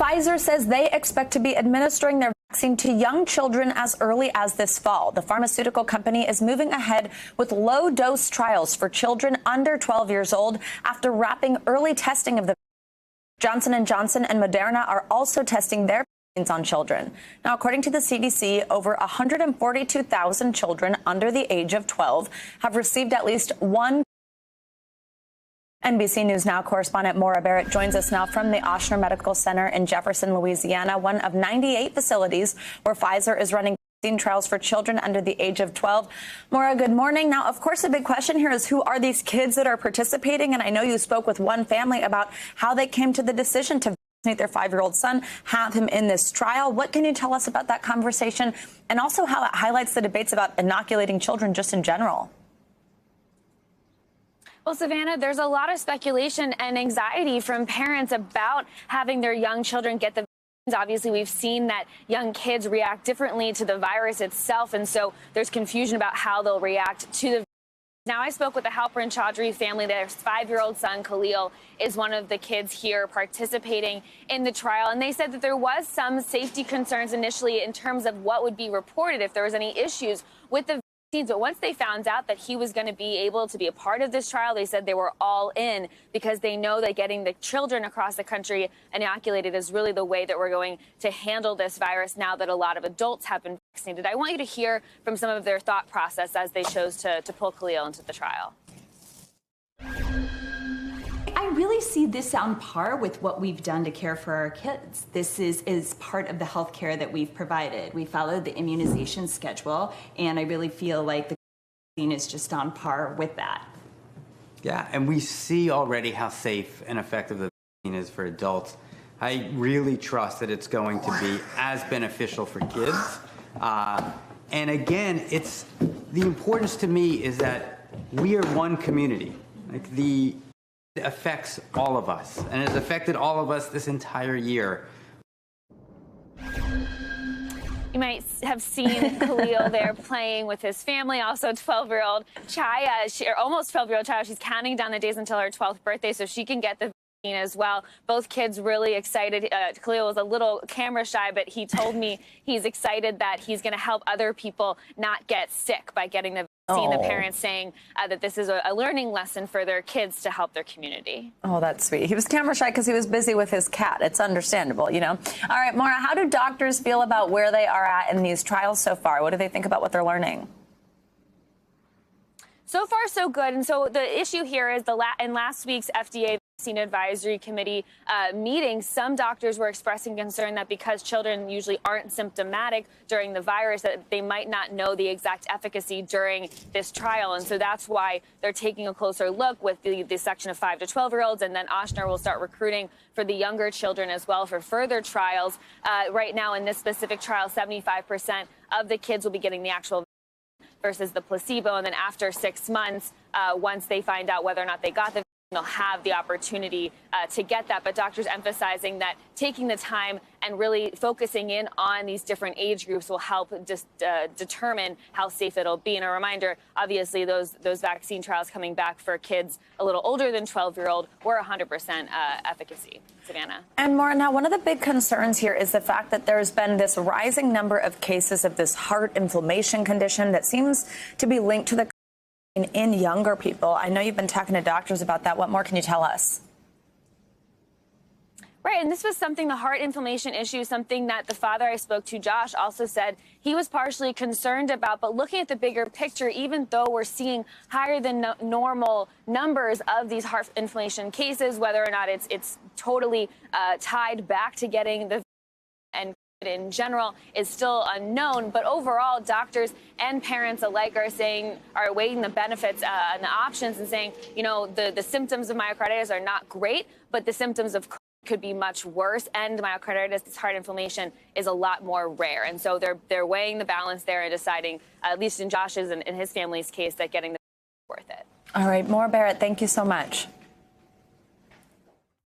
Pfizer says they expect to be administering their vaccine to young children as early as this fall. The pharmaceutical company is moving ahead with low-dose trials for children under 12 years old after wrapping early testing of the Johnson & Johnson and Moderna are also testing their vaccines on children. Now, according to the CDC, over 142,000 children under the age of 12 have received at least one. NBC News Now correspondent Maura Barrett joins us now from the Ochsner Medical Center in Jefferson, Louisiana, one of 98 facilities where Pfizer is running vaccine trials for children under the age of 12. Maura, good morning. Now, of course, the big question here is who are these kids that are participating? And I know you spoke with one family about how they came to the decision to vaccinate their 5-year-old son, have him in this trial. What can you tell us about that conversation and also how it highlights the debates about inoculating children just in general? Well, Savannah, there's a lot of speculation and anxiety from parents about having their young children get the vaccines. Obviously, we've seen that young kids react differently to the virus itself, and so there's confusion about how they'll react to the vaccines. Now, I spoke with the Halperin Chaudhry family. Their 5-year-old son, Khalil, is one of the kids here participating in the trial, and they said that there was some safety concerns initially in terms of what would be reported if there was any issues with the vaccines. But once they found out that he was going to be able to be a part of this trial, they said they were all in because they know that getting the children across the country inoculated is really the way that we're going to handle this virus now that a lot of adults have been vaccinated. I want you to hear from some of their thought process as they chose to pull Khalil into the trial. I really see this on par with what we've done to care for our kids. This is part of the health care that we've provided. We followed the immunization schedule, and I really feel like the vaccine is just on par with that. Yeah, and we see already how safe and effective the vaccine is for adults. I really trust that it's going to be as beneficial for kids. And again, it's the importance to me is that we are one community. Like it affects all of us, and it's affected all of us this entire year. You might have seen Khalil there playing with his family. Also, 12-year-old Chaya, or almost 12-year-old Chaya, she's counting down the days until her 12th birthday so she can get the vaccine as well. Both kids really excited. Khalil was a little camera shy, but he told me he's excited that he's going to help other people not get sick by getting the vaccine. The parents saying that this is a learning lesson for their kids to help their community. Oh, that's sweet. He was camera shy because he was busy with his cat. It's understandable, you know. All right, Maura, how do doctors feel about where they are at in these trials so far? What do they think about what they're learning? So far, so good. And so the issue here is in last week's FDA Vaccine Advisory Committee meeting, some doctors were expressing concern that because children usually aren't symptomatic during the virus, that they might not know the exact efficacy during this trial. And so that's why they're taking a closer look with the section of 5 to 12-year-olds. And then Ochsner will start recruiting for the younger children as well for further trials. Right now, in this specific trial, 75% of the kids will be getting the actual versus the placebo. And then after 6 months, once they find out whether or not they got the they'll have the opportunity to get that. But doctors emphasizing that taking the time and really focusing in on these different age groups will help determine how safe it'll be. And a reminder, obviously, those vaccine trials coming back for kids a little older than 12-year-old were 100% efficacy. Savannah. And Maura, now one of the big concerns here is the fact that there's been this rising number of cases of this heart inflammation condition that seems to be linked to the in younger people. I know you've been talking to doctors about that. What more can you tell us? Right, and this was something, the heart inflammation issue, something that the father I spoke to, Josh, also said he was partially concerned about. But looking at the bigger picture, even though we're seeing higher than normal numbers of these heart inflammation cases, whether or not it's totally tied back to getting the and in general is still unknown. But overall, doctors and parents alike are weighing the benefits and the options and saying, you know, the symptoms of myocarditis are not great, but the symptoms of could be much worse. And myocarditis, this heart inflammation, is a lot more rare. And so they're weighing the balance there and deciding, at least in Josh's and in his family's case, that getting the worth it. All right, Maura Barrett, thank you so much.